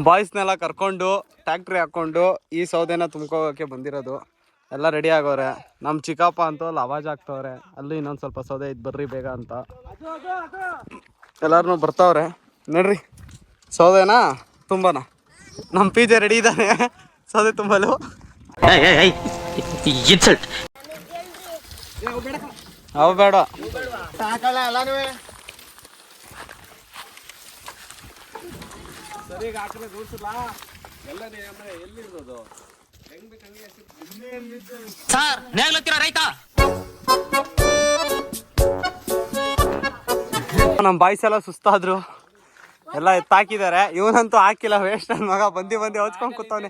ಬಾಯ್ಸ್ನೆಲ್ಲ ಕರ್ಕೊಂಡು ಟ್ಯಾಕ್ಟ್ರಿ ಹಾಕ್ಕೊಂಡು ಈ ಸೌದೆನ ತುಂಬ್ಕೋಕೆ ಬಂದಿರೋದು. ಎಲ್ಲ ರೆಡಿ ಆಗೋರೆ. ನಮ್ಮ ಚಿಕ್ಕಪ್ಪ ಅಂತೂ ಅಲ್ಲಿ ಅವಾಜ್ ಆಗ್ತವ್ರೆ, ಅಲ್ಲಿ ಇನ್ನೊಂದು ಸ್ವಲ್ಪ ಸೌದೆ ಇದ್ದು ಬರ್ರಿ ಬೇಗ ಅಂತ. ಎಲ್ಲಾರು ಬರ್ತಾವ್ರೆ ನೋಡ್ರಿ. ಸೌದೆನಾ ತುಂಬನ ನಮ್ಮ ಪಿಜೆ ರೆಡಿ ಇದ್ದಾನೆ ಸೌದೆ ತುಂಬಲು. ಅವು ಬೇಡ ಸರಿಗ ಹಾಕಿದ್ರೆ ರೂಲ್ಸಿಲ್ಲ. ಎಲ್ಲ ಎಲ್ಲಿರೋದು ಹೆಂಗ್ ಬೇಕು ಹಂಗೆ ರೈತ. ನಮ್ಮ ಬಾಯ್ಸ್ ಎಲ್ಲ ಸುಸ್ತಾದ್ರು, ಎಲ್ಲ ಎತ್ತಾಕಿದ್ದಾರೆ. ಇವನಂತೂ ಹಾಕಿಲ್ಲ, ವೇಸ್ಟ್ ನನ್ನ ಮಗ ಬಂದು ಹೊಚ್ಕೊಂಡ್ ಕೂತವನೆ.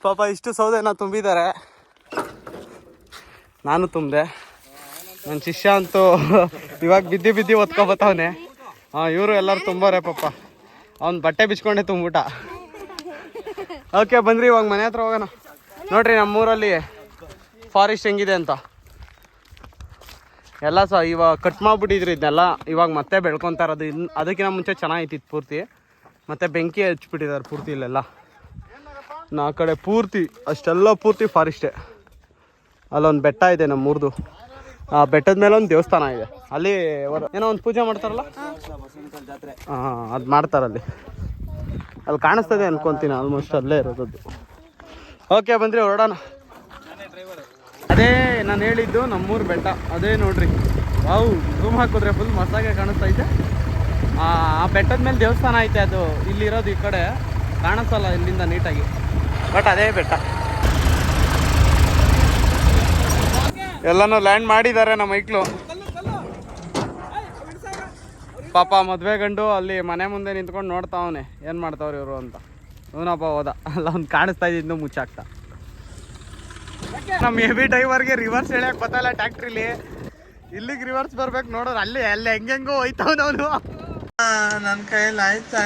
ಪಾಪ ಇಷ್ಟು ಸೌದೆನ ತುಂಬಿದ್ದಾರೆ, ನಾನು ತುಂಬಿದೆ. ನನ್ನ ಶಿಷ್ಯ ಅಂತೂ ಇವಾಗ ಬಿದ್ದಿ ಒತ್ಕೊಬತ್ತವನೆ. ಇವರು ಎಲ್ಲರೂ ತುಂಬಾರೆ ಪಾಪ. ಅವ್ನು ಬಟ್ಟೆ ಬಿಚ್ಕೊಂಡೆ ತುಂಬಿಟ. ಓಕೆ ಬಂದ್ರಿ ಇವಾಗ ಮನೆ ಹತ್ರ ಹೋಗೋಣ. ನೋಡ್ರಿ ನಮ್ಮೂರಲ್ಲಿ ಫಾರೆಸ್ಟ್ ಹೆಂಗಿದೆ ಅಂತ. ಎಲ್ಲ ಇವಾಗ ಕಟ್ ಮಾಡ್ಬಿಟ್ಟಿದ್ರು ಇದನ್ನೆಲ್ಲ, ಇವಾಗ ಮತ್ತೆ ಬೆಳ್ಕೊತಾ ಇರೋದು. ಅದಕ್ಕಿಂತ ಮುಂಚೆ ಚೆನ್ನಾಗಿತ್ತು ಪೂರ್ತಿ, ಮತ್ತೆ ಬೆಂಕಿ ಹಚ್ಬಿಟ್ಟಿದ್ದಾರೆ ಪೂರ್ತಿ ಇಲ್ಲೆಲ್ಲ. ಆ ಕಡೆ ಪೂರ್ತಿ ಅಷ್ಟೆಲ್ಲ ಪೂರ್ತಿ ಫಾರೆಸ್ಟೇ. ಅಲ್ಲೊಂದು ಬೆಟ್ಟ ಇದೆ ನಮ್ಮೂರ್ದು, ಆ ಬೆಟ್ಟದ ಮೇಲೆ ಒಂದು ದೇವಸ್ಥಾನ ಇದೆ. ಅಲ್ಲಿ ಏನೋ ಒಂದು ಪೂಜೆ ಮಾಡ್ತಾರಲ್ಲ, ಹಾಂ ಅದು ಮಾಡ್ತಾರಲ್ಲಿ. ಅಲ್ಲಿ ಕಾಣಿಸ್ತದೆ ಅನ್ಕೊತೀನಿ, ಆಲ್ಮೋಸ್ಟ್ ಅಲ್ಲೇ ಇರೋದು. ಓಕೆ ಬಂದ್ರಿ ಹೊರಡೋಣ. ಅದೇ ನಾನು ಹೇಳಿದ್ದು ನಮ್ಮೂರು ಬೆಟ್ಟ, ಅದೇ ನೋಡ್ರಿ. ವಾವ್, ಝೂಮ್ ಹಾಕಿದ್ರೆ ಫುಲ್ ಮಸ್ತಾಗೆ ಕಾಣಿಸ್ತೈತೆ. ಆ ಬೆಟ್ಟದ ಮೇಲೆ ದೇವಸ್ಥಾನ ಐತೆ, ಅದು ಇಲ್ಲಿರೋದು ಈ ಕಡೆ ಕಾಣಿಸಲ್ಲ ಇಲ್ಲಿಂದ ನೀಟಾಗಿ, ಬಟ್ ಅದೇ ಬೆಟ್ಟ. ಎಲ್ಲನೂ ಲ್ಯಾಂಡ್ ಮಾಡಿದ್ದಾರೆ ನಮ್ಮ ಮೈಕ್ಳು. ಪಾಪ ಮದುವೆ ಗಂಡು ಅಲ್ಲಿ ಮನೆ ಮುಂದೆ ನಿಂತ್ಕೊಂಡು ನೋಡ್ತಾವನೆ ಏನು ಮಾಡ್ತಾವ್ರಿ ಇವರು ಅಂತ. ಇವನಪ್ಪ ಹೋದ, ಅಲ್ಲ ಅವ್ನು ಕಾಣಿಸ್ತಾ ಇದ್ದಿದ್ದು ಮುಚ್ಚಾಕ್ತಾ. ನಮ್ಮ ಹೆವಿ ಡ್ರೈವರ್ಗೆ ರಿವರ್ಸ್ ಹೇಳ್ಯಾಕೆ ಗೊತ್ತಲ್ಲ ಟ್ಯಾಕ್ಟ್ರಿಲಿ. ಇಲ್ಲಿಗೆ ರಿವರ್ಸ್ ಬರ್ಬೇಕು ನೋಡೋರು, ಅಲ್ಲಿ ಹೆಂಗೆಂಗೋ ಹೋಯ್ತಾವನವನು. ನನ್ನ ಕೈಯಲ್ಲಿ ಆಯ್ತಾ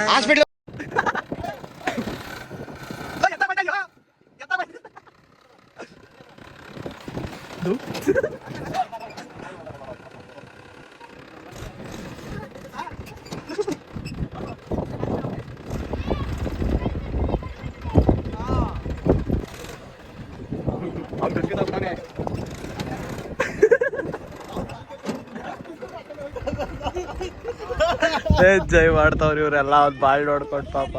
ಜೈ ಮಾಡ್ತಾವ್ರಿ ಇವರೆಲ್ಲ. ಅವ್ರು ಬಾಳ್ ನೋಡ್ಕೊಂಡು ಪಾಪ.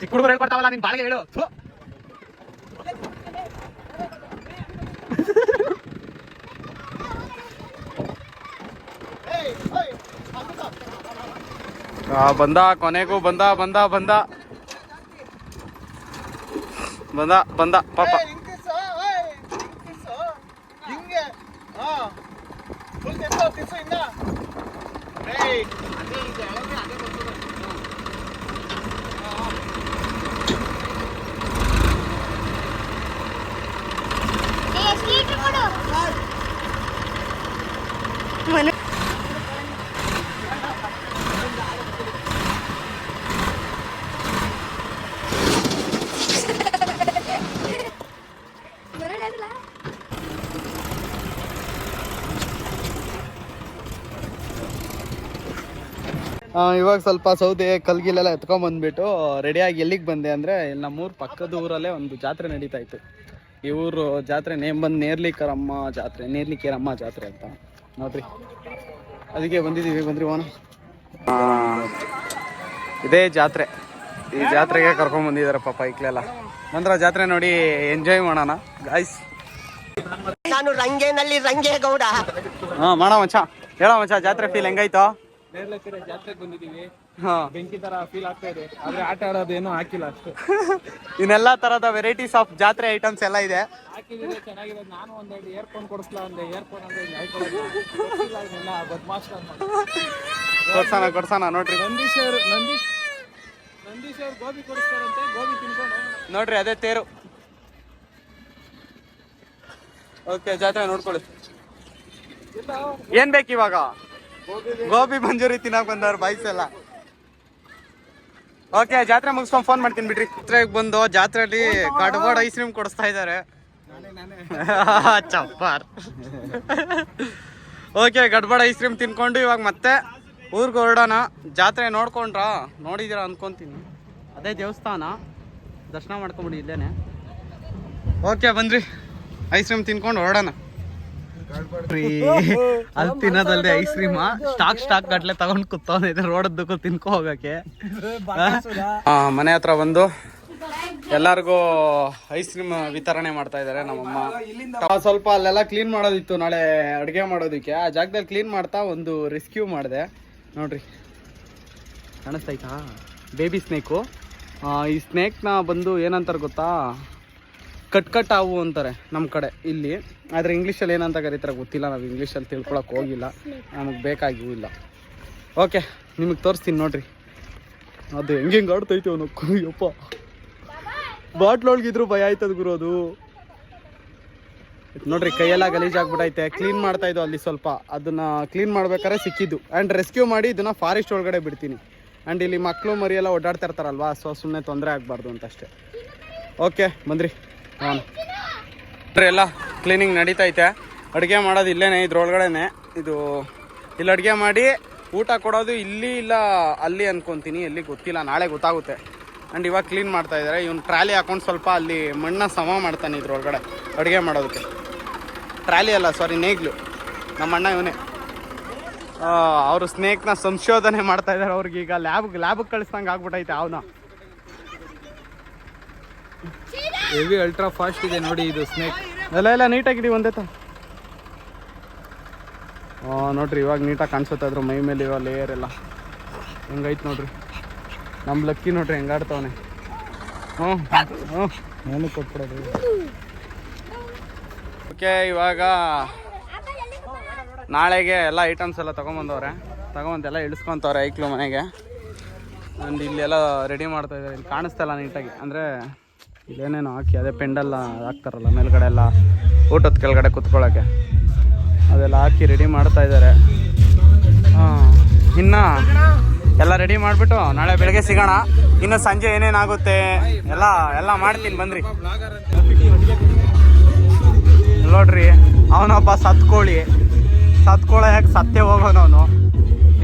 ಚಿಕ್ಕ ಹುಡುಗರು ಹೇಳ್ಕೊಡ್ತಾವಲ್ಲ ನಿನ್ ಬಾಳಿಗೆ ಹೇಳು. ಬಂದ, ಕೊನೆಗೂ ಬಂದ ಪಾಪ. ಇವಾಗ ಸ್ವಲ್ಪ ಸೌದೆ ಕಲ್ಗಿಲೆಲ್ಲ ಎತ್ಕೊಂಡ್ಬಂದ್ಬಿಟ್ಟು ರೆಡಿಯಾಗಿ ಎಲ್ಲಿಗೆ ಬಂದೆ ಅಂದರೆ, ಇಲ್ಲಿ ನಮ್ಮೂರು ಪಕ್ಕದ ಊರಲ್ಲೇ ಒಂದು ಜಾತ್ರೆ ನಡೀತಾ ಇತ್ತು. ಈ ಊರು ಜಾತ್ರೆ ನೇಮ್ ಬಂದು ನೇರ್ಲಿಕೇರಮ್ಮ ಜಾತ್ರೆ ಅಂತ ನೋಡ್ರಿ. ಅದಕ್ಕೆ ಬಂದಿದ್ದೀವಿ. ಬಂದ್ರಿ ಹೋಣ. ಇದೇ ಜಾತ್ರೆ, ಈ ಜಾತ್ರೆಗೆ ಕರ್ಕೊಂಡ್ ಬಂದಿದ್ದಾರೆ ಪಾಪ ಇಕ್ಲೆಲ್ಲ. ನಂತರ ಜಾತ್ರೆ ನೋಡಿ ಎಂಜಾಯ್ ಮಾಡೋಣ ಗಾಯ್ಸ್. ನಾನು ರಂಗೇನಲ್ಲಿ ರಂಗೇಗೌಡ. ಮಾಡೋ ಮಚ್ಚ, ಹೇಳೋ ಮಚ್ಚ, ಜಾತ್ರೆ ಫೀಲ್ ಹೆಂಗಾಯ್ತು? ಜಾತ್ರೆಗೆ ಬಂದಿದ್ದೀವಿ. ಬೆಂಕಿ ತರ ಫೀಲ್ ಆಗ್ತಾ ಇದೆ, ಆದ್ರೆ ಆಟ ಆಡೋದು ಏನೋ ಹಾಕಿಲ್ಲ ಅಷ್ಟು. ಇನ್ನೆಲ್ಲ ತರದ ವೆರೈಟೀಸ್ ಆಫ್ ಜಾತ್ರೆ ಐಟಮ್ಸ್ ಎಲ್ಲ ಇದೆ. ಹಾಕಿದ್ರೆ ಚೆನ್ನಾಗಿದೆ. ನಾನು ಒಂದೆರಡು ಇಯರ್ಫೋನ್ ಕೊಡಿಸ್ಲಾ ಅಂದೆ, ಇಯರ್ಫೋನ್ ಅಂದ್ರೆ ಕೊಡ್ಸೋಣ ನೋಡ್ರಿ. ನಂದೀಶ್ ಅವ್ರು ಗೋಬಿ ಕೊಡಿಸ್ತಾರಂತೆ, ಗೋಬಿ ತಿನ್ಕೊಂಡು ನೋಡ್ರಿ ಅದೇ ತೇರು. ಓಕೆ, ಜಾತ್ರೆ ನೋಡ್ಕೊಳ್ಳಿ. ಏನ್ ಬೇಕು ಇವಾಗ? ಗೋಬಿ ಮಂಜೂರಿ ತಿನ್ನಕ್ ಬಂದವ್ರು ಬಾಯ್ಸ್ ಎಲ್ಲ. ಓಕೆ, ಜಾತ್ರೆ ಮುಗಿಸ್ಕೊಂಡು ಫೋನ್ ಮಾಡ್ತೀನಿ ಬಿಡ್ರಿ. ಜಾತ್ರೆಗೆ ಬಂದು ಜಾತ್ರೆಯಲ್ಲಿ ಕಡ್ಬೋರ್ಡ್ ಐಸ್ ಕ್ರೀಮ್ ಕೊಡಿಸ್ತಾ ಇದ್ದಾರೆ. ಚಪ್ಪಾರ್. ಓಕೆ, ಗಡ್ಬಡ ಐಸ್ ಕ್ರೀಮ್ ತಿನ್ಕೊಂಡು ಇವಾಗ ಮತ್ತೆ ಊರಿಗೆ ಹೊರಡೋಣ. ಜಾತ್ರೆ ನೋಡ್ಕೊಂಡ್ರಾ? ನೋಡಿದ್ದೀರಾ ಅನ್ಕೊಂತೀನಿ. ಅದೇ ದೇವಸ್ಥಾನ, ದರ್ಶನ ಮಾಡ್ಕೊಂಬಿಡಿ ಇಲ್ಲೇನೆ. ಓಕೆ ಬನ್ರಿ, ಐಸ್ ಕ್ರೀಮ್ ತಿನ್ಕೊಂಡು ಹೊರಡೋಣ. ಅಲ್ಲಿ ತಿನ್ನೋದಲ್ದೆ ಐಸ್ ಕ್ರೀಮ್ ಸ್ಟಾಕ್ ಗಟ್ಲೆ ತಗೊಂಡ್ ಕೂತವನಿದೆ ರೋಡದ್ದಕ್ಕೂ ತಿನ್ಕೊ ಹೋಗಕ್ಕೆ. ಮನೆ ಹತ್ರ ಬಂದು ಎಲ್ಲರಿಗೂ ಐಸ್ ಕ್ರೀಮ್ ವಿತರಣೆ ಮಾಡ್ತಾ ಇದಾರೆ ನಮ್ಮಮ್ಮ. ಸ್ವಲ್ಪ ಅಲ್ಲೆಲ್ಲ ಕ್ಲೀನ್ ಮಾಡೋದಿತ್ತು ನಾಳೆ ಅಡುಗೆ ಮಾಡೋದಕ್ಕೆ. ಆ ಜಾಗದಲ್ಲಿ ಕ್ಲೀನ್ ಮಾಡ್ತಾ ಒಂದು ರೆಸ್ಕ್ಯೂ ಮಾಡಿದೆ ನೋಡ್ರಿ, ಕಾಣಿಸ್ತೈತಾ? Baby snake. ಈ ಸ್ನೇಕ್ನ ಬಂದು ಏನಂತಾರೆ ಗೊತ್ತಾ? ಕಟ್ ಹಾವು ಅಂತಾರೆ ನಮ್ಮ ಕಡೆ ಇಲ್ಲಿ. ಆದರೆ ಇಂಗ್ಲೀಷಲ್ಲಿ ಏನಂತ ಕರೀತಾರೆ ಗೊತ್ತಿಲ್ಲ, ನಾವು ಇಂಗ್ಲೀಷಲ್ಲಿ ತಿಳ್ಕೊಳಕ್ಕೆ ಹೋಗಿಲ್ಲ, ನಮಗೆ ಬೇಕಾಗಿಯೂ ಇಲ್ಲ. ಓಕೆ, ನಿಮಗೆ ತೋರಿಸ್ತೀನಿ ನೋಡ್ರಿ. ಅದು ಹೆಂಗೆ ಆಡ್ತೈತೆ ಅವನು. ಯಪ್ಪ, ಬಾಟ್ಲೊಳಗಿದ್ರು ಭಯ ಆಯ್ತದ ಗುರು ಅದು. ನೋಡ್ರಿ, ಕೈಯೆಲ್ಲ ಗಲೀಜಾಗ್ಬಿಟ್ಟೈತೆ. ಕ್ಲೀನ್ ಮಾಡ್ತಾ ಇದ್ದು ಅಲ್ಲಿ ಸ್ವಲ್ಪ, ಅದನ್ನ ಕ್ಲೀನ್ ಮಾಡ್ಬೇಕಾದ್ರೆ ಸಿಕ್ಕಿದ್ದು. ಆ್ಯಂಡ್ ರೆಸ್ಕ್ಯೂ ಮಾಡಿ ಇದನ್ನ ಫಾರೆಸ್ಟ್ ಒಳಗಡೆ ಬಿಡ್ತೀನಿ. ಆ್ಯಂಡ್ ಇಲ್ಲಿ ಮಕ್ಕಳು ಮರಿ ಎಲ್ಲ ಓಡಾಡ್ತಾ ಇರ್ತಾರಲ್ವಾ, ಸೊ ಸುಮ್ಮನೆ ತೊಂದರೆ ಆಗಬಾರ್ದು ಅಂತ ಅಷ್ಟೇ. ಓಕೆ ಬಂದ್ರಿ, ಹಾಂ ಎಲ್ಲ ಕ್ಲೀನಿಂಗ್ ನಡೀತೈತೆ. ಅಡುಗೆ ಮಾಡೋದು ಇಲ್ಲೇನೆ, ಇದ್ರೊಳಗಡೆನೆ. ಇದು ಇಲ್ಲಿ ಅಡುಗೆ ಮಾಡಿ ಊಟ ಕೊಡೋದು ಇಲ್ಲಿ ಇಲ್ಲ ಅಲ್ಲಿ ಅನ್ಕೊತೀನಿ, ಎಲ್ಲಿ ಗೊತ್ತಿಲ್ಲ, ನಾಳೆ ಗೊತ್ತಾಗುತ್ತೆ. ಆ್ಯಂಡ್ ಇವಾಗ ಕ್ಲೀನ್ ಮಾಡ್ತಾ ಇದ್ದಾರೆ. ಇವ್ನು ಟ್ರಾಲಿ ಹಾಕೊಂಡು ಸ್ವಲ್ಪ ಅಲ್ಲಿ ಮಣ್ಣ ಸಮ ಮಾಡ್ತಾನೆ ಇದ್ರೊಳಗಡೆ ಅಡುಗೆ ಮಾಡೋದಕ್ಕೆ. ಟ್ರಾಲಿ ಅಲ್ಲ, ಸಾರಿ, ನೇಗ್ಲು. ನಮ್ಮ ಅಣ್ಣ ಇವನೇ. ಅವರು ಸ್ನೇಕ್ನ ಸಂಶೋಧನೆ ಮಾಡ್ತಾ ಇದ್ದಾರೆ. ಅವ್ರಿಗೆ ಈಗ ಲ್ಯಾಬ್ಗೆ ಕಳಿಸ್ದಂಗೆ ಆಗ್ಬಿಟ್ಟೈತೆ ಅವನ. ಹೆವಿ ಅಲ್ಟ್ರಾ ಫಾಸ್ಟ್ ಇದೆ ನೋಡಿ ಇದು ಸ್ನೇಕ್. ಎಲ್ಲ ನೀಟಾಗಿದ್ದೀವಿ ಒಂದೇ ನೋಡ್ರಿ, ಇವಾಗ ನೀಟಾಗಿ ಕಾಣಿಸುತ್ತೆ. ಅದ್ರ ಮೈ ಮೇಲೆ ಇರೋ ಲೇಯರ್ ಎಲ್ಲ ಹೆಂಗೈತೆ ನೋಡ್ರಿ. ನಮ್ಮ ಲಕ್ಕಿ ನೋಡ್ರಿ ಹೆಂಗಾಡ್ತವನೆ. ನಾನು ಕೊಟ್ಬಿಡೋದು. ಓಕೆ, ಇವಾಗ ನಾಳೆಗೆ ಎಲ್ಲ ಐಟಮ್ಸ್ ಎಲ್ಲ ತೊಗೊಂಬಂದವ್ರೆ. ಎಲ್ಲ ಇಳಿಸ್ಕೊತವ್ರೆ ಐಕ್ಳು ಮನೆಗೆ. ಆ್ಯಂಡ್ ಇಲ್ಲೆಲ್ಲ ರೆಡಿ ಮಾಡ್ತಾ ಇದ್ದಾರೆ. ಇಲ್ಲಿ ಕಾಣಿಸ್ತಲ್ಲ ನೀಟಾಗಿ, ಅಂದರೆ ಇಲ್ಲೇನೇನು ಹಾಕಿ ಅದೇ ಪೆಂಡೆಲ್ಲ ಹಾಕ್ತಾರಲ್ಲ ಮೇಲ್ಗಡೆ ಎಲ್ಲ ಊಟದ ಕೆಳಗಡೆ ಕುತ್ಕೊಳ್ಳೋಕ್ಕೆ, ಅದೆಲ್ಲ ಹಾಕಿ ರೆಡಿ ಮಾಡ್ತಾ ಇದ್ದಾರೆ. ಇನ್ನು ಎಲ್ಲ ರೆಡಿ ಮಾಡಿಬಿಟ್ಟು ನಾಳೆ ಬೆಳಗ್ಗೆ ಸಿಗೋಣ. ಇನ್ನು ಸಂಜೆ ಏನೇನಾಗುತ್ತೆ ಎಲ್ಲ ಮಾಡ್ತೀನಿ ಬನ್ನಿರಿ. ನೋಡ್ರಿ, ಅವನೊಬ್ಬ ಸತ್ಕೋಳ ಯಾಕೆ ಸತ್ತೇ ಹೋಗೋನವನು.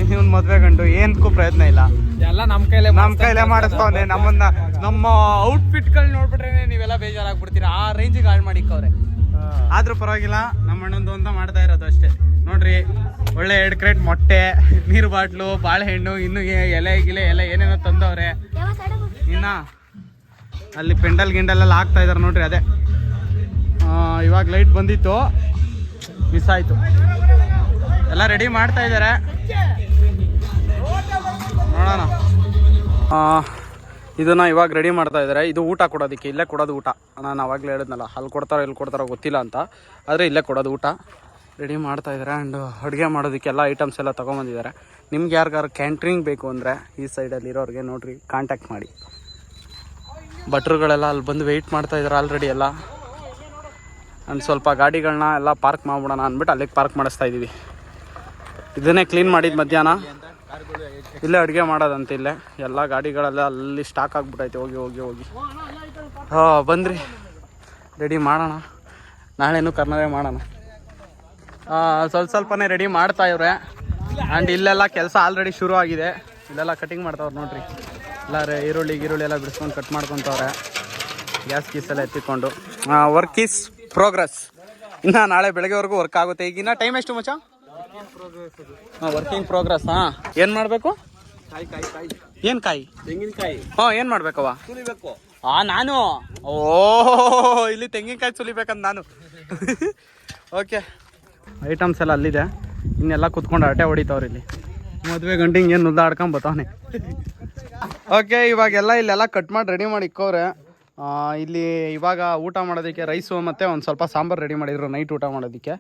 ಇವ್ನು ಮದುವೆ ಗಂಡು ಏನಕ್ಕೂ ಪ್ರಯತ್ನ ಇಲ್ಲ, ಎಲ್ಲ ನಮ್ಮ ಕೈಲೇ ಮಾಡಿಸ್ತವನೆ. ನಮ್ಮ ಔಟ್ಫಿಟ್ಗಳು ನೋಡ್ಬಿಟ್ರೆ ನೀವೆಲ್ಲ ಬೇಜಾರಾಗ್ಬಿಡ್ತೀರಾ, ಆ ರೇಂಜಿಗೆ ಹಾಳು ಮಾಡಿಕ್ಕವ್ರೆ. ಆದ್ರೂ ಪರವಾಗಿಲ್ಲ, ನಮ್ಮ ಅಣ್ಣಂದು ಅಂತ ಮಾಡ್ತಾ ಇರೋದು ಅಷ್ಟೇ. ನೋಡ್ರಿ, ಒಳ್ಳೆ 2 ಕ್ರೇಟ್ ಮೊಟ್ಟೆ, ನೀರು ಬಾಟ್ಲು, ಬಾಳೆಹಣ್ಣು, ಇನ್ನು ಎಲೆ ಎಲ್ಲ ಏನೇನೋ ತಂದವ್ರೆ. ಇನ್ನ ಅಲ್ಲಿ ಪೆಂಡಲ್ ಗಿಂಡಲ್ಲೆಲ್ಲ ಹಾಕ್ತಾ ಇದಾರೆ ನೋಡ್ರಿ. ಅದೇ ಇವಾಗ ಲೈಟ್ ಬಂದಿತ್ತು, ಮಿಸ್ ಆಯ್ತು. ಎಲ್ಲ ರೆಡಿ ಮಾಡ್ತಾ ಇದ್ದಾರೆ, ನೋಡೋಣ. ಇದನ್ನು ಇವಾಗ ರೆಡಿ ಮಾಡ್ತಾ ಇದ್ದಾರೆ. ಇದು ಊಟ ಕೊಡೋದಕ್ಕೆ, ಇಲ್ಲೇ ಕೊಡೋದು ಊಟ. ನಾನು ಆವಾಗಲೇ ಹೇಳಿದ್ನಲ್ಲ, ಅಲ್ಲಿ ಕೊಡ್ತಾರೋ ಇಲ್ಲಿ ಕೊಡ್ತಾರೋ ಗೊತ್ತಿಲ್ಲ ಅಂತ, ಆದರೆ ಇಲ್ಲೇ ಕೊಡೋದು ಊಟ. ರೆಡಿ ಮಾಡ್ತಾ ಇದ್ದಾರೆ. ಆ್ಯಂಡ್ ಅಡುಗೆ ಮಾಡೋದಕ್ಕೆಲ್ಲ ಐಟಮ್ಸ್ ಎಲ್ಲ ತೊಗೊಂಬಂದಿದ್ದಾರೆ. ನಿಮ್ಗೆ ಯಾರಿಗಾರು ಕ್ಯಾಂಟ್ರಿಂಗ್ ಬೇಕು ಅಂದರೆ ಈ ಸೈಡಲ್ಲಿ ಇರೋರಿಗೆ ನೋಡಿರಿ, ಕಾಂಟ್ಯಾಕ್ಟ್ ಮಾಡಿ. ಭಟ್ರುಗಳೆಲ್ಲ ಅಲ್ಲಿ ಬಂದು ವೆಯ್ಟ್ ಮಾಡ್ತಾ ಇದ್ದಾರೆ ಆಲ್ರೆಡಿ ಎಲ್ಲ. ಆ್ಯಂಡ್ ಸ್ವಲ್ಪ ಗಾಡಿಗಳನ್ನ ಎಲ್ಲ ಪಾರ್ಕ್ ಮಾಡ್ಬಿಡೋಣ ಅಂದ್ಬಿಟ್ಟು ಅಲ್ಲಿಗೆ ಪಾರ್ಕ್ ಮಾಡಿಸ್ತಾ ಇದ್ದೀವಿ. ಇದನ್ನೇ ಕ್ಲೀನ್ ಮಾಡಿದ್ದು ಮಧ್ಯಾಹ್ನ. ಇಲ್ಲೇ ಅಡುಗೆ ಮಾಡೋದಂತ. ಇಲ್ಲೇ ಎಲ್ಲ ಗಾಡಿಗಳೆಲ್ಲ ಅಲ್ಲಿ ಸ್ಟಾಕ್ ಆಗಿಬಿಟ್ಟೈತೆ. ಹೋಗಿ ಬಂದ್ರಿ, ರೆಡಿ ಮಾಡೋಣ. ನಾಳೆನೂ ಕರ್ನಾಟಕ ಮಾಡೋಣ. ಸ್ವಲ್ಪನೇ ರೆಡಿ ಮಾಡ್ತಾ ಇವ್ರೆ. ಆ್ಯಂಡ್ ಇಲ್ಲೆಲ್ಲ ಕೆಲಸ ಆಲ್ರೆಡಿ ಶುರು ಆಗಿದೆ. ಇಲ್ಲೆಲ್ಲ ಕಟಿಂಗ್ ಮಾಡ್ತಾವ್ರೆ ನೋಡ್ರಿ. ಎಲ್ಲ ಈರುಳ್ಳಿ ಎಲ್ಲ ಬಿಡಿಸ್ಕೊಂಡು ಕಟ್ ಮಾಡ್ಕೊತವ್ರೆ. ಗ್ಯಾಸ್ ಎಲ್ಲ ಎತ್ತಿಕೊಂಡು. Work is progress. ಇನ್ನು ನಾಳೆ ಬೆಳಗ್ಗೆವರೆಗೂ ವರ್ಕ್ ಆಗುತ್ತೆ. ಈಗಿನ್ನ ಟೈಮ್ ಎಷ್ಟು ಮಚ್ಚ? Working progress. ಏನು ಮಾಡಬೇಕು? ಏನು ಕಾಯಿ? ತೆಂಗಿನಕಾಯಿ. ಏನು ಮಾಡ್ಬೇಕವ? ಸುಲಿಬೇಕು. ನಾನು ಇಲ್ಲಿ ತೆಂಗಿನಕಾಯಿ ಸುಲಿಬೇಕಂತ ನಾನು. ಓಕೆ, ಐಟಮ್ಸ್ ಎಲ್ಲ ಅಲ್ಲಿದೆ. ಇನ್ನೆಲ್ಲ ಕುತ್ಕೊಂಡು ಹರಟೆ ಹೊಡಿತಾವ್ರಿ ಇಲ್ಲಿ. ಮದುವೆ ಗಂಟಿಂಗ್ ಏನು ನುದ್ದಾಡ್ಕೊಂಡ್ ಬತ್ತವನೆ. ಓಕೆ, ಇವಾಗೆಲ್ಲ ಇಲ್ಲೆಲ್ಲ ಕಟ್ ಮಾಡಿ ರೆಡಿ ಮಾಡಿ ಇಕ್ಕವ್ರೆ. ಇಲ್ಲಿ ಇವಾಗ ಊಟ ಮಾಡೋದಕ್ಕೆ ರೈಸು ಮತ್ತು ಒಂದು ಸ್ವಲ್ಪ ಸಾಂಬಾರು ರೆಡಿ ಮಾಡಿದ್ರು ನೈಟ್ ಊಟ ಮಾಡೋದಕ್ಕೆ.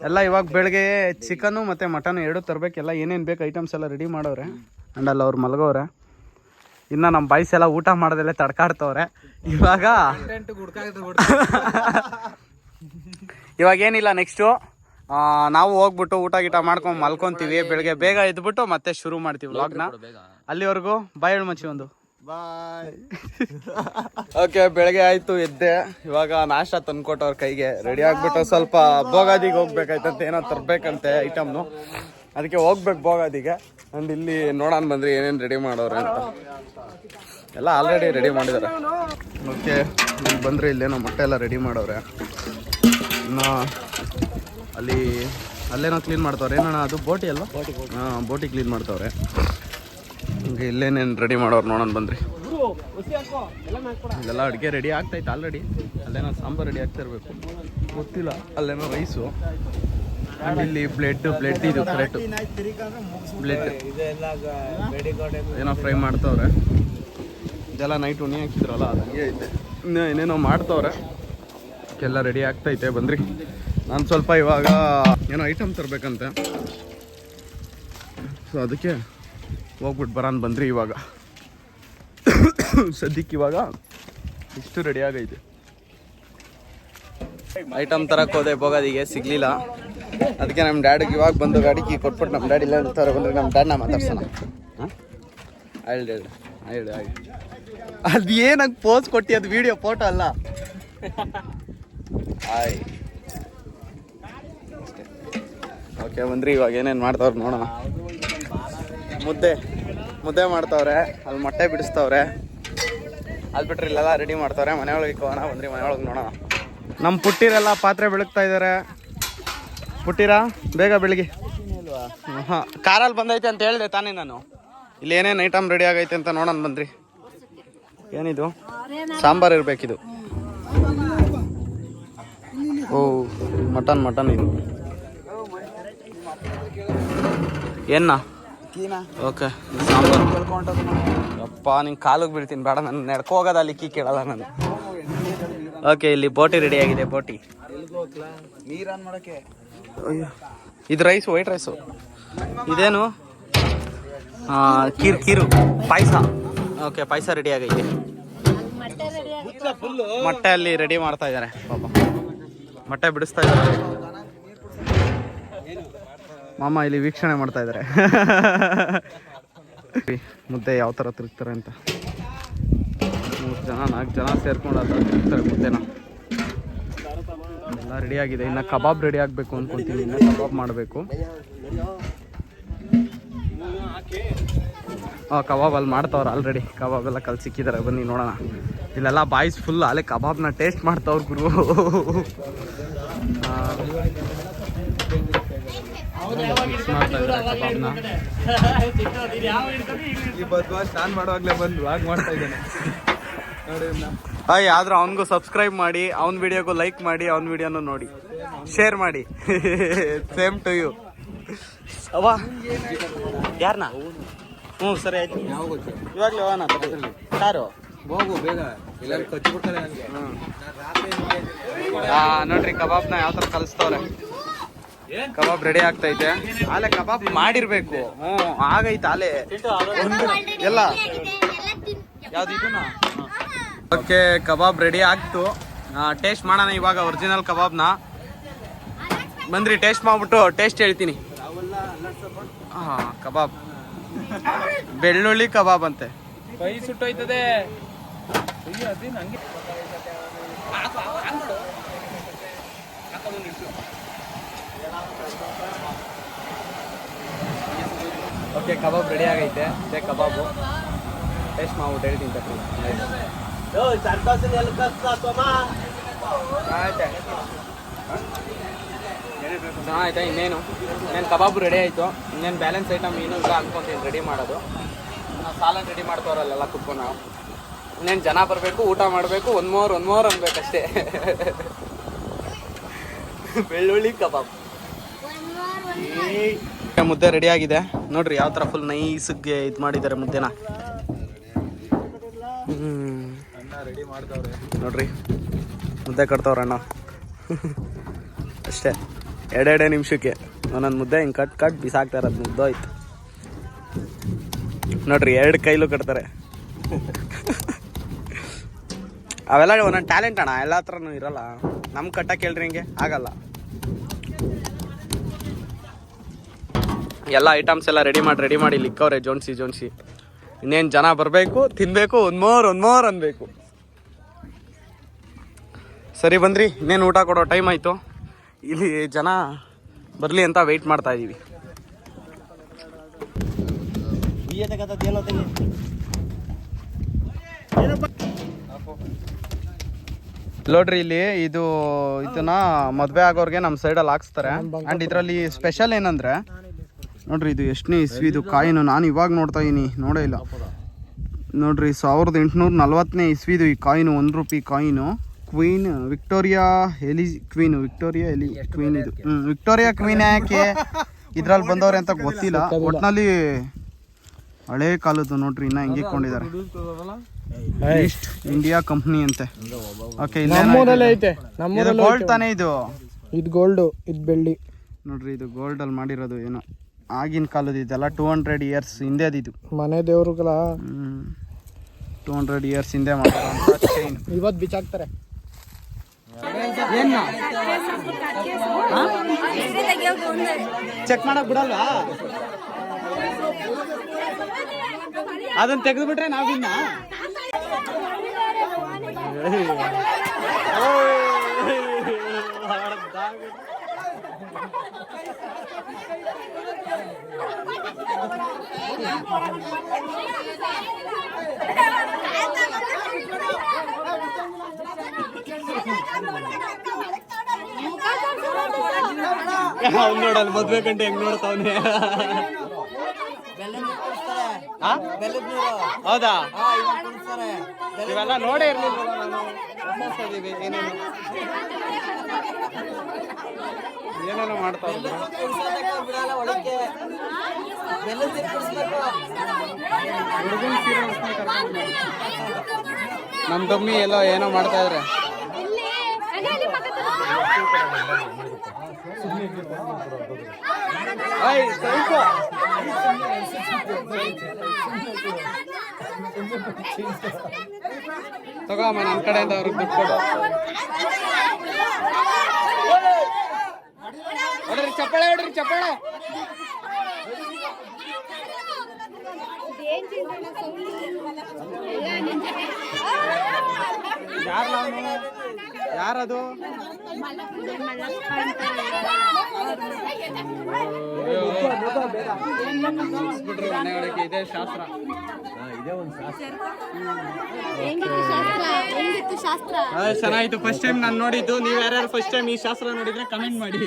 ಎಲ್ಲ ಇವಾಗ ಬೆಳಗ್ಗೆ ಚಿಕನ್ನು ಮತ್ತು ಮಟನ್ 2 ತರಬೇಕೆಲ್ಲ ಏನೇನು ಬೇಕು ಐಟಮ್ಸ್ ಎಲ್ಲ ರೆಡಿ ಮಾಡವ್ರೆ. ಆ್ಯಂಡ್ ಅಲ್ಲಿ ಅವ್ರು ಮಲಗವ್ರೆ. ಇನ್ನು ನಮ್ಮ ಬಾಯ್ಸ್ ಎಲ್ಲ ಊಟ ಮಾಡೋದಲ್ಲೇ ತಡ್ಕಾಡ್ತವ್ರೆ. ಇವಾಗೇನಿಲ್ಲ, ನೆಕ್ಸ್ಟು ನಾವು ಹೋಗ್ಬಿಟ್ಟು ಊಟ ಗೀಟ ಮಾಡ್ಕೊಂಡು ಮಲ್ಕೊತೀವಿ. ಬೆಳಗ್ಗೆ ಬೇಗ ಎದ್ಬಿಟ್ಟು ಮತ್ತೆ ಶುರು ಮಾಡ್ತೀವಿ ವ್ಲಾಗ್ನ. ಅಲ್ಲಿವರೆಗೂ ಬಾಯ್ ಹೇಳು ಮಚ್ಚಿ ಒಂದು. ಬಾಯ್. ಓಕೆ, ಬೆಳಗ್ಗೆ ಆಯ್ತು, ಎದ್ದೆ. ಇವಾಗ ನಾಷ್ಟ ತಂದ್ಕೊಟ್ಟವ್ರ ಕೈಗೆ ರೆಡಿ ಆಗ್ಬಿಟ್ಟು ಸ್ವಲ್ಪ ಬೋಗಾದಿಗೆ ಹೋಗ್ಬೇಕಾಯ್ತಂತೆ, ಏನೋ ತರ್ಬೇಕಂತೆ ಐಟಮ್ನು. ಅದಕ್ಕೆ ಹೋಗ್ಬೇಕು ಬೋಗಾದಿಗೆ. ಅಂಡ್ ಇಲ್ಲಿ ನೋಡೋಣ ಬಂದ್ರಿ ಏನೇನು ರೆಡಿ ಮಾಡೋರೆ ಅಂತ. ಎಲ್ಲ ಆಲ್ರೆಡಿ ರೆಡಿ ಮಾಡಿದ್ದಾರೆ. ಓಕೆ, ಇಲ್ಲಿ ಬಂದರೆ ಇಲ್ಲೇನೋ ಮೊಟ್ಟೆ ಎಲ್ಲ ರೆಡಿ ಮಾಡೋರೆ. ಇನ್ನು ಅಲ್ಲೇನೋ ಕ್ಲೀನ್ ಮಾಡ್ತವ್ರೆ. ಏನಣ್ಣ ಅದು ಬೋಟಿ ಅಲ್ಲ? ಹಾಂ, ಬೋಟಿ ಕ್ಲೀನ್ ಮಾಡ್ತವ್ರೆ. ಹಂಗೆ ಇಲ್ಲೇನೇನು ರೆಡಿ ಮಾಡೋರು ನೋಡೋಣ ಬನ್ರಿ. ಇಲ್ಲೆಲ್ಲ ಅಡುಗೆ ರೆಡಿ ಆಗ್ತೈತೆ ಆಲ್ರೆಡಿ. ಅಲ್ಲೇನೋ ಸಾಂಬಾರು ರೆಡಿ ಆಗ್ತಾ ಇರಬೇಕು, ಗೊತ್ತಿಲ್ಲ. ಅಲ್ಲೇನೋ ರೈಸು. ಆ್ಯಂಡ್ ಇಲ್ಲಿ ಬ್ಲೆಡ್ ಇದು ಕರೆಕ್ಟು ಬ್ಲೆಡ್ ಏನೋ ಫ್ರೈ ಮಾಡ್ತವ್ರೆ. ಇದೆಲ್ಲ ನೈಟ್ ಉಣಿ ಹಾಕಿದ್ರಲ್ಲ, ಅದು ಹಂಗೆ ಐತೆ. ಇನ್ನೂ ಏನೇನೋ ಮಾಡ್ತವ್ರೆ. ಎಲ್ಲ ರೆಡಿ ಆಗ್ತೈತೆ ಬಂದ್ರಿ. ನಾನು ಸ್ವಲ್ಪ ಇವಾಗ ಏನೋ ಐಟಮ್ ತರಬೇಕಂತೆ, ಸೊ ಅದಕ್ಕೆ ಹೋಗ್ಬಿಟ್ಟು ಬರೋಣ ಬಂದ್ರಿ. ಇವಾಗ ಸದ್ಯಕ್ಕೆ ಇವಾಗ ಇಷ್ಟು ರೆಡಿ ಆಗೈತೆ. ಐಟಮ್ ತರಕ್ಕೆ ಹೋದೆ, ಬೋಗೋದಿಗೆ ಸಿಗಲಿಲ್ಲ. ಅದಕ್ಕೆ ನಮ್ಮ ಡ್ಯಾಡಿಗೆ ಇವಾಗ ಬಂದು ಗಾಡಿ ಕೀ ಕೊಟ್ಬಿಟ್ಟು ನಮ್ಮ ಡ್ಯಾಡಿ ಇಲ್ಲ ಅಂತಾರೆ ಬಂದರೆ ನಮ್ಮ ಡ್ಯಾಡ್ನ ಮಾತಾಡ್ಸೋಣ. ಹಾಂ, ಹೇಳಿ ಅದು ಏನಂಗೆ ಪೋಸ್ ಕೊಟ್ಟು, ಅದು ವೀಡಿಯೋ ಫೋಟೋ ಅಲ್ಲ. ಆಯ್ ಅಷ್ಟೇ. ಓಕೆ ಬಂದ್ರಿ, ಇವಾಗ ಏನೇನು ಮಾಡ್ತವ್ರೆ ನೋಡೋಣ. ಮುದ್ದೆ ಮಾಡ್ತವ್ರೆ, ಅಲ್ಲಿ ಮೊಟ್ಟೆ ಬಿಡಿಸ್ತವ್ರೆ. ಅದು ಬಿಟ್ರೆ ಇಲ್ಲೆಲ್ಲ ರೆಡಿ ಮಾಡ್ತವ್ರೆ. ಮನೆಯೊಳಗೆ ಹೋಗೋಣ ಬಂದ್ರಿ, ಮನೆಯೊಳಗೆ ನೋಡೋಣ. ನಮ್ಮ ಪುಟ್ಟಿರೆಲ್ಲ ಪಾತ್ರೆ ಬೆಳಗ್ತಾ ಇದ್ದಾರೆ. ಪುಟ್ಟಿರ ಬೇಗ ಬೆಳಿಗ್ಗೆ. ಹಾಂ, ಕಾರಲ್ಲಿ ಬಂದೈತೆ ಅಂತ ಹೇಳಿದೆ ತಾನೇ ನಾನು. ಇಲ್ಲಿ ಏನೇನು ಐಟಮ್ ರೆಡಿ ಆಗೈತೆ ಅಂತ ನೋಡೋಣ ಬಂದ್ರಿ. ಏನಿದು? ಸಾಂಬಾರು ಇರಬೇಕಿದು. ಓ, ಮಟನ್ ಇದು ಏನ? ಓಕೆ, ಸಾಂಬಾರು. ಅಪ್ಪ, ನಿಂಗೆ ಕಾಲಿಗೆ ಬೀಳ್ತೀನಿ, ಬೇಡ. ನಾನು ನಡ್ಕೊ ಹೋಗೋದು, ಅಲ್ಲಿ ಕೀ ಕೇಳಲ್ಲ ನಾನು. ಓಕೆ, ಇಲ್ಲಿ ಬೋಟಿ ರೆಡಿ ಆಗಿದೆ. ಬೋಟಿ ಇದು ರೈಸು, ವೈಟ್ ರೈಸು. ಇದೇನು? ಕೀರು ಪಾಯಸ. ಓಕೆ, ಪಾಯಸ ರೆಡಿ ಆಗೈತೆ. ಮೊಟ್ಟೆ ಅಲ್ಲಿ ರೆಡಿ ಮಾಡ್ತಾ ಇದ್ದಾರೆ ಪಾಪ. ಮೊಟ್ಟೆ ಬಿಡಿಸ್ತಾ ಇದ್ದಾರೆ ಮಾಮ, ಇಲ್ಲಿ ವೀಕ್ಷಣೆ ಮಾಡ್ತಾ ಇದ್ದಾರೆ. ಮುದ್ದೆ ಯಾವ ಥರ ತಿರುಗ್ತಾರೆ ಅಂತ. 4 ಜನ ಸೇರ್ಕೊಂಡು ಆ ಥರ ತಿರುಗ್ತಾರೆ ಮುದ್ದೆನ. ಎಲ್ಲ ರೆಡಿ ಆಗಿದೆ. ಇನ್ನು ಕಬಾಬ್ ರೆಡಿ ಆಗಬೇಕು ಅಂದ್ಕೊಳ್ತೀನಿ. ಇನ್ನು ಕಬಾಬ್ ಮಾಡಬೇಕು. ಕಬಾಬ್ ಅಲ್ಲಿ ಮಾಡ್ತವ್ರು ಆಲ್ರೆಡಿ. ಕಬಾಬ್ ಎಲ್ಲ ಕಲ್ ಸಿಕ್ಕಿದ್ದಾರೆ, ಬನ್ನಿ ನೋಡೋಣ. ಇಲ್ಲೆಲ್ಲ ಬಾಯ್ಸ್ ಫುಲ್ ಅಲ್ಲೇ ಕಬಾಬ್ನ ಟೇಸ್ಟ್ ಮಾಡ್ತವ್ರು ಗುರು. ಕಬಾಬ್ನ ಸ್ನಾನ ಮಾಡುವಾಗಲೇ ಬಂದು ಆಗ ಮಾಡ್ತಾ ಇದ್ದಾನೆ. ಹಾಯ್, ಆದ್ರೂ ಅವನಿಗೂ ಸಬ್ಸ್ಕ್ರೈಬ್ ಮಾಡಿ, ಅವ್ನ ವಿಡಿಯೋಗೂ ಲೈಕ್ ಮಾಡಿ, ಅವ್ನ ವಿಡಿಯೋನು ನೋಡಿ, ಶೇರ್ ಮಾಡಿ. Same to you. ಅವ್ವ ಯಾರನ್ನ? ಹ್ಞೂ ಸರಿ ಆಯ್ತು. ಇವಾಗಲೇ ಹೋಗೋಣ ಸಾರು. ಹೋಗು ಬೇಗ, ಎಲ್ಲರೂ ಕಚ್ಚಿ ಬಿಡ್ತಾರೆ. ನೋಡ್ರಿ ಕಬಾಬ್ನ ಯಾವ ಥರ ಕಲಿಸ್ತವ್ರೆ. ಕಬಾಬ್ ರೆಡಿ ಆಗ್ತೈತೆ. ಆಲೆ ಕಬಾಬ್ ಮಾಡಿರ್ಬೇಕು. ಹ್ಞೂ, ಆಗೈತೆ ಆಲೆ ಎಲ್ಲ. ಯಾವ್ದು ಇದನ್ನ? Okay, kebab ready ಆಗ್ತು. ಟೇಸ್ಟ್ ಮಾಡೋಣ ಇವಾಗ ಒರಿಜಿನಲ್ ಕಬಾಬ್ನ. ಬಂದ್ರಿ, ಟೇಸ್ಟ್ ಮಾಡ್ಬಿಟ್ಟು ಟೇಸ್ಟ್ ಹೇಳ್ತೀನಿ. ಹಾಂ, ಕಬಾಬ್ ಬೆಳ್ಳುಳ್ಳಿ ಕಬಾಬ್ ಅಂತೆ. ಕೈ ಸುಟ್ಟೋಯ್ತದೆ. ಓಕೆ, ಕಬಾಬ್ ರೆಡಿ ಆಗೈತೆ. ಅದೇ ಕಬಾಬು ಟೇಸ್ಟ್ ಮಾಡ್ಬಿಟ್ಟು ಹೇಳ್ತೀನಿ ತಪ್ಪು. ಚೆನ್ನಾಯ್ತಾ? ಇನ್ನೇನು ಕಬಾಬು ರೆಡಿ ಆಯಿತು. ಇನ್ನೇನು ಬ್ಯಾಲೆನ್ಸ್ ಐಟಮ್ ಏನೂ ಇಲ್ಲ ಅನ್ಕೊತೀನಿ ರೆಡಿ ಮಾಡೋದು. ನಾವು ಸಾಲನ್ನು ರೆಡಿ ಮಾಡ್ತವ್ರಲ್ಲೆಲ್ಲ ಕುತ್ಕೊಂಡು ನಾವು. ಇನ್ನೇನು ಜನ ಬರಬೇಕು, ಊಟ ಮಾಡಬೇಕು, ಒನ್ ಮೋರ್ ಅನ್ಬೇಕಷ್ಟೇ. ಬೆಳ್ಳುಳ್ಳಿ ಕಬಾಬ್. ಮುದ್ದೆ ರೆಡಿ ಆಗಿದೆ ನೋಡ್ರಿ, ಯಾವ ಥರ ಫುಲ್ ನೈಸ್ಗೆ ಇದು ಮಾಡಿದ್ದಾರೆ ಮುದ್ದೆನ. ರೆಡಿ ಮಾಡ್ತವ್ರೆ ನೋಡ್ರಿ, ಮುದ್ದೆ ಕಟ್ತವ್ರೆ ಅಣ್ಣ. ಅಷ್ಟೇ, ಎರಡೆರಡೇ ನಿಮಿಷಕ್ಕೆ ಒಂದೊಂದು ಮುದ್ದೆ ಹಿಂಗೆ ಕಟ್ ಬಿಸಾಕ್ತಾ ಇರೋದು ಮುದ್ದೋಯ್ತು ನೋಡ್ರಿ. 2 ಕೈಲೂ ಕಟ್ತಾರೆ. ಅವೆಲ್ಲ ಒಂದೊಂದು ಟ್ಯಾಲೆಂಟ್ ಅಣ್ಣ, ಎಲ್ಲ ಹತ್ರನೂ ಇರಲ್ಲ. ನಮ್ಗೆ ಕಟ್ಟಕ್ಕೆ ಹೇಳ್ರಿ, ಹಿಂಗೆ ಆಗಲ್ಲ. ಎಲ್ಲ ಐಟಮ್ಸ್ ಎಲ್ಲ ರೆಡಿ ಮಾಡಿ ಲಿಕ್ಕವ್ರೆ ಜೋಣಿಸಿ. ಇನ್ನೇನು ಜನ ಬರಬೇಕು, ತಿನ್ನಬೇಕು, ಒಂದು ಮೋರ್ ಅನ್ಬೇಕು. ಸರಿ ಬನ್ರಿ, ಇನ್ನೇನು ಊಟ ಕೊಡೋ ಟೈಮ್ ಆಯಿತು. ಇಲ್ಲಿ ಜನ ಬರಲಿ ಅಂತ ವೆಯ್ಟ್ ಮಾಡ್ತಾ ಇದ್ದೀವಿ. ನೋಡ್ರಿ ಇಲ್ಲಿ ಇದನ್ನ ಮದುವೆ ಆಗೋರ್ಗೆ ನಮ್ಮ ಸೈಡಲ್ಲಿ ಹಾಕ್ಸ್ತಾರೆ. ಆ್ಯಂಡ್ ಇದರಲ್ಲಿ ಸ್ಪೆಷಲ್ ಏನಂದ್ರೆ ನೋಡ್ರಿ, ಇದು ಎಷ್ಟನೇ ಇಸ್ವಿದು ಕಾಯಿನು, ನಾನು ಇವಾಗ ನೋಡ್ತಾ ಇದೀನಿ, ನೋಡೇ ಇಲ್ಲ ನೋಡ್ರಿ. 1840ನೇ ಇಸ್ವಿದು ಈ ಕಾಯಿನು, 1 ರೂಪಾಯಿ ಕಾಯಿನು. ಕ್ವೀನ್ ವಿಕ್ಟೋರಿಯಾ ಎಲಿ ಕ್ವೀನ್ ಇದು ವಿಕ್ಟೋರಿಯಾ ಕ್ವೀನ್ ಯಾಕೆ ಇದ್ರಲ್ಲಿ ಬಂದವ್ರೆ ಅಂತ ಗೊತ್ತಿಲ್ಲ. ಒಟ್ನಲ್ಲಿ ಹಳೇ ಕಾಲದ್ದು ನೋಡ್ರಿ, ಇನ್ನ ಹೆಂಗೆ ಇಟ್ಕೊಂಡಿದ್ದಾರೆ. ಈಸ್ಟ್ ಇಂಡಿಯಾ ಕಂಪ್ನಿ ಅಂತೆ. ಓಕೆ, ಇಲ್ಲ ಗೋಲ್ಡ್ ತಾನೇ ಇದು ಗೋಲ್ಡ್, ಇದು ಬೆಳ್ಳಿ ನೋಡ್ರಿ. ಇದು ಗೋಲ್ಡ್ ಅಲ್ಲಿ ಮಾಡಿರೋದು, ಏನೋ ಆಗಿನ ಕಾಲದ ಇದೆಲ್ಲ 200 ಇಯರ್ಸ್ ಹಿಂದೆದು. ಇದು ಮನೆ ದೇವ್ರುಗಳ 200 ಇಯರ್ಸ್ ಹಿಂದೆ ಮಾಡಿರೋ ಚೈನ್ ಇವತ್ತು ಬಿಚ್ಚಾಕ್ತಾರೆ. ಚೆಕ್ ಮಾಡಕ್ ಬಿಡಲ್ವಾ? ಅದನ್ನ ತೆಗೆದು ಬಿಟ್ರೆ ನಾವಿನ್ನ ನೋಡಲ್ಲ ಮದ್ವೆ ಗಂಟೆ ಹೆಂಗ್ ನೋಡ್ತಾವನೆ. ಹೌದಾ? ಇವೆಲ್ಲ ನೋಡೇ ಇರ್ಲಿಲ್ಲ ಏನೇನೋ ಮಾಡ್ತಾವ. ನಮ್ ತಮ್ಮಿ ಎಲ್ಲೋ ಏನೋ ಮಾಡ್ತಾ ಇದ್ರೆ ತಗೋಮ್ಮ, ನನ್ನ ಕಡೆಯಿಂದ ಅವ್ರಿಗೆ ದುಡ್ಡು ಕೊಡು. ಹೊಡ್ರಿ ಚಪ್ಪಾಳೆ, ಹೊಡ್ರಿ ಚಪ್ಪಾಳೆ. ಯಾರದು? ಇದೇ ಶಾಸ್ತ್ರ. ಚೆನ್ನಾಗಿತ್ತು. ಫಸ್ಟ್ ಟೈಮ್ ನಾನು ನೋಡಿದ್ದು. ನೀವು ಯಾರ್ಯಾರು ಫಸ್ಟ್ ಟೈಮ್ ಈ ಶಾಸ್ತ್ರ ನೋಡಿದ್ರೆ ಕಮೆಂಟ್ ಮಾಡಿ.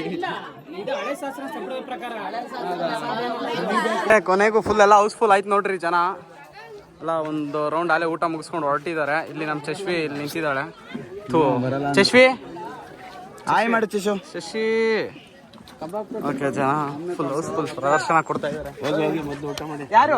ಕೊನೆಗೂ ಫುಲ್ ಎಲ್ಲ ಹೌಸ್ಫುಲ್ ಆಯ್ತು ನೋಡ್ರಿ. ಜನ ಎಲ್ಲ ಒಂದು ರೌಂಡ್ ಅಲ್ಲೇ ಊಟ ಮುಗಿಸ್ಕೊಂಡು ಹೊರಟಿದ್ದಾರೆ. ಇಲ್ಲಿ ನಮ್ಮ ಶಶ್ವಿ ಇಲ್ಲಿ ನಿಂತಿದ್ದಾಳೆ. ಶಶ್ವಿ ಹಾಯ್ ಮಾಡಿ. ಶಶಿ ಓಕೆ, ಜನ ಫುಲ್ ಹೌಸ್ಫುಲ್ ಪ್ರದರ್ಶನ ಕೊಡ್ತಾ ಇದ್ದಾರೆ. ಯಾರು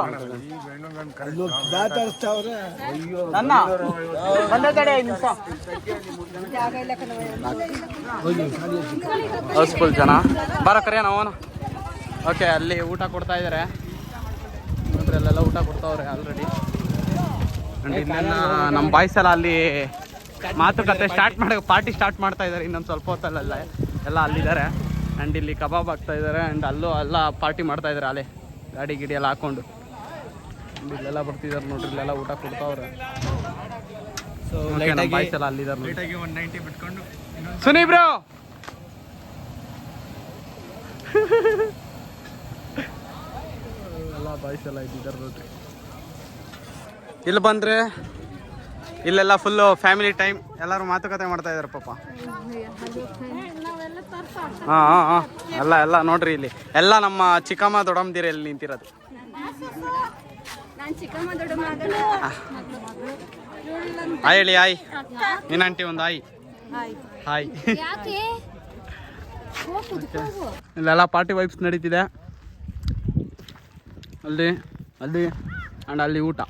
ಹೌಸ್ಫುಲ್ ಜನ ಬಾರ ಕರಿಯ ನಾವನ. ಓಕೆ, ಅಲ್ಲಿ ಊಟ ಕೊಡ್ತಾ ಇದ್ದಾರೆ ನೋಡ್ರಿ. ಅಲ್ಲೆಲ್ಲ ಊಟ ಕೊಡ್ತಾವ್ರೆ ಆಲ್ರೆಡಿ. ಇಲ್ಲೆಲ್ಲ ನಮ್ಮ ಬಾಯ್ಸ್ ಎಲ್ಲ ಅಲ್ಲಿ ಮಾತುಕತೆ ಪಾರ್ಟಿ ಸ್ಟಾರ್ಟ್ ಮಾಡ್ತಾ ಇದ್ದಾರೆ. ಇನ್ನೊಂದು ಸ್ವಲ್ಪ ಹೊತ್ತಲ್ಲೆಲ್ಲ ಎಲ್ಲ ಅಲ್ಲಿದ್ದಾರೆ. ಆ್ಯಂಡ್ ಇಲ್ಲಿ ಕಬಾಬ್ ಹಾಕ್ತಾ ಇದ್ದಾರೆ. ಆ್ಯಂಡ್ ಅಲ್ಲೂ ಎಲ್ಲ ಪಾರ್ಟಿ ಮಾಡ್ತಾ ಇದ್ದಾರೆ. ಅಲ್ಲೇ ಗಾಡಿ ಗಿಡಿ ಎಲ್ಲ ಹಾಕೊಂಡು ಇಲ್ಲೆಲ್ಲ ಬರ್ತಿದ್ದಾರೆ ನೋಡ್ರಿ. ಇಲ್ಲೆಲ್ಲ ಊಟ ಕೊಡ್ತಾವ್ರೆ. ಬಾಯ್ಸ್ ಎಲ್ಲ ಅಲ್ಲಿದ್ದಾರೆ. ಸುನಿ ಬ್ರೋ ಎಲ್ಲ ಬಾಯ್ಸ್ ಎಲ್ಲ ಇದ್ದಿದ್ದಾರೆ ನೋಡ್ರಿ. ಇಲ್ಲಿ ಬಂದರೆ ಇಲ್ಲೆಲ್ಲ ಫುಲ್ಲು ಫ್ಯಾಮಿಲಿ ಟೈಮ್. ಎಲ್ಲರೂ ಮಾತುಕತೆ ಮಾಡ್ತಾ ಇದ್ದಾರೆ ಪಾಪ. ಹಾಂ ಎಲ್ಲ ನೋಡ್ರಿ. ಇಲ್ಲಿ ಎಲ್ಲ ನಮ್ಮ ಚಿಕ್ಕಮ್ಮ ದೊಡ್ಡಮ್ಮದಿರ ಇಲ್ಲಿ ನಿಂತಿರೋದು. ಹಾಯ್ ಹೇಳಿ. ಹಾಯ್ ನೀನು ಆಂಟಿ ಒಂದು ಹಾಯ್. ಹಾಯ್. ಇಲ್ಲೆಲ್ಲ ಪಾರ್ಟಿ ವೈಬ್ಸ್ ನಡೀತಿದೆ. ಅಲ್ಲಿ ಆ್ಯಂಡ್ ಅಲ್ಲಿ ಊಟ.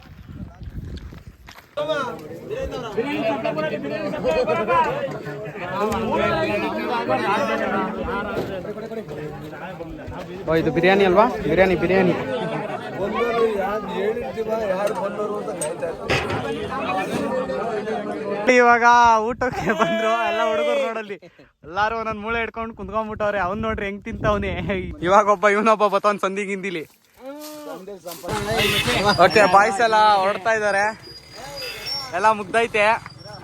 ಇದು ಬಿರಿಯಾನಿ ಅಲ್ವಾ? ಬಿರಿಯಾನಿ ಇವಾಗ ಊಟಕ್ಕೆ ಬಂದ್ರು ಎಲ್ಲ ಹುಡುಗರು. ನೋಡಲ್ಲಿ ಎಲ್ಲಾರು ಒಂದೊಂದ್ ಮೂಳೆ ಹಿಡ್ಕೊಂಡು ಕುಂತ್ಕೊಂಡ್ಬಿಟ್ಟವ್ರೆ. ಅವ್ನ್ ನೋಡ್ರಿ ಹೆಂಗ್ ತಿಂತವ್ನೆ. ಇವಾಗ ಇವನೊಬ್ಬ ಬತ್ತವನ್ ಸಂದಿ ಗಿಂದಿಲಿ. ಓಕೆ ಬಾಯ್ಸ್ ಎಲ್ಲ ಹೊರಡ್ತಾ ಇದ್ದಾರೆ, ಎಲ್ಲ ಮುಗ್ದೈತೆ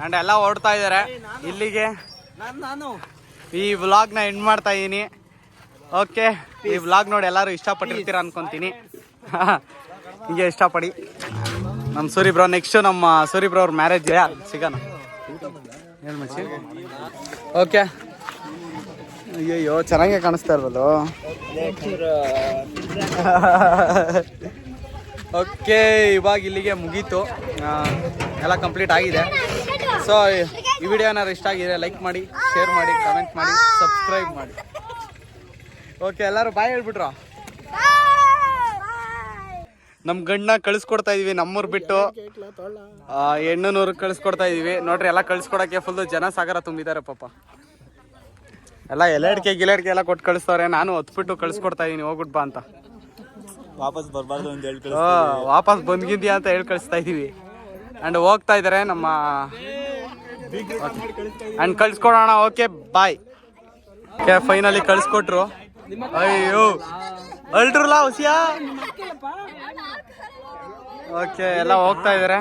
ಅಂಡ್ ಎಲ್ಲ ಹೊರಡ್ತಾ ಇದ್ದಾರೆ. ಇಲ್ಲಿಗೆ ಈ ವ್ಲಾಗ್ನ ಎಂಡ್ ಮಾಡ್ತಾ ಇದೀನಿ. ಓಕೆ, ಈ ವ್ಲಾಗ್ ನೋಡಿ ಎಲ್ಲರೂ ಇಷ್ಟಪಟ್ಟಿರ್ತೀರ ಅನ್ಕೊಂತೀನಿ. ಹಿಂಗೆ ಇಷ್ಟಪಡಿ. ನಮ್ಮ ಸೂರಿ ಬ್ರೋ ನೆಕ್ಸ್ಟ್ ನಮ್ಮ ಸೂರಿ ಬ್ರೋ ಅವ್ರ ಮ್ಯಾರೇಜ್ ಸಿಗೋಣ. ಹೇಳಿ ಮಚ್ಚಿ. ಓಕೆ, ಅಯ್ಯಯ್ಯೋ ಚೆನ್ನಾಗೇ ಕಾಣಿಸ್ತಾ ಇರ್ಬೋದು. ಓಕೆ, ಇವಾಗ ಇಲ್ಲಿಗೆ ಮುಗೀತು, ಎಲ್ಲ ಕಂಪ್ಲೀಟ್ ಆಗಿದೆ. ಸೊ ಈ ವಿಡಿಯೋ ಏನಾದ್ರು ಇಷ್ಟ ಆಗಿದೆ ಲೈಕ್ ಮಾಡಿ, ಶೇರ್ ಮಾಡಿ, ಕಮೆಂಟ್ ಮಾಡಿ, ಸಬ್ಸ್ಕ್ರೈಬ್ ಮಾಡಿ. ಓಕೆ, ಎಲ್ಲರೂ ಬಾಯ್ ಹೇಳ್ಬಿಟ್ರು. ನಮ್ಮ ಗಂಡನ್ನ ಕಳಿಸ್ಕೊಡ್ತಾ ಇದೀವಿ, ನಮ್ಮೂರು ಬಿಟ್ಟು ಹೆಣ್ಣನೂರು ಕಳಿಸ್ಕೊಡ್ತಾ ಇದೀವಿ. ನೋಡ್ರಿ, ಎಲ್ಲ ಕಳಿಸ್ಕೊಡಕ್ಕೆ ಫುಲ್ ಜನ ಸಾಗರ ತುಂಬಿದ್ದಾರೆ ಪಾಪ. ಎಲ್ಲ ಎಲೆಡ್ಕೆ ಗಿಲೆಡ್ಕೆ ಎಲ್ಲ ಕೊಟ್ಟು ಕಳಿಸ್ತವ್ರೆ. ನಾನು ಹೊತ್ಬಿಟ್ಟು ಕಳಿಸ್ಕೊಡ್ತಾ ಇದೀನಿ, ಹೋಗ್ಬಿಟ್ ಬಾ ಅಂತ. ವಾಪಸ್ ಬರಬಾರ್ದು ಅಂತ ಹೇಳಿ ವಾಪಸ್ ಬಂದ್ಗಿದ್ಯಾ ಅಂತ ಹೇಳಿ ಕಳಿಸ್ತಾ ಇದೀವಿ. ಅಂಡ್ ಹೋಗ್ತಾ ಇದ್ದಾರೆ ನಮ್ಮ ಅಂಡ್ ಕಳ್ಸ್ಕೊಡೋಣ. Okay bye. ಓಕೆ, ಫೈನಲಿ ಕಳ್ಸ್ಕೊಟ್ರು. ಅಯ್ಯೋ ಅಲ್ಟ್ರಲ್ಲ ಹುಸಿಯಾ. ಓಕೆ, ಎಲ್ಲ ಹೋಗ್ತಾ ಇದಾರೆ.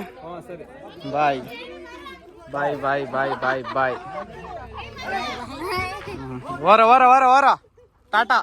ಬಾಯ್ ಬಾಯ್ ಬಾಯ್ ಬಾಯ್ ಬಾಯ್ ಬಾಯ್. ವರ ಟಾಟಾ.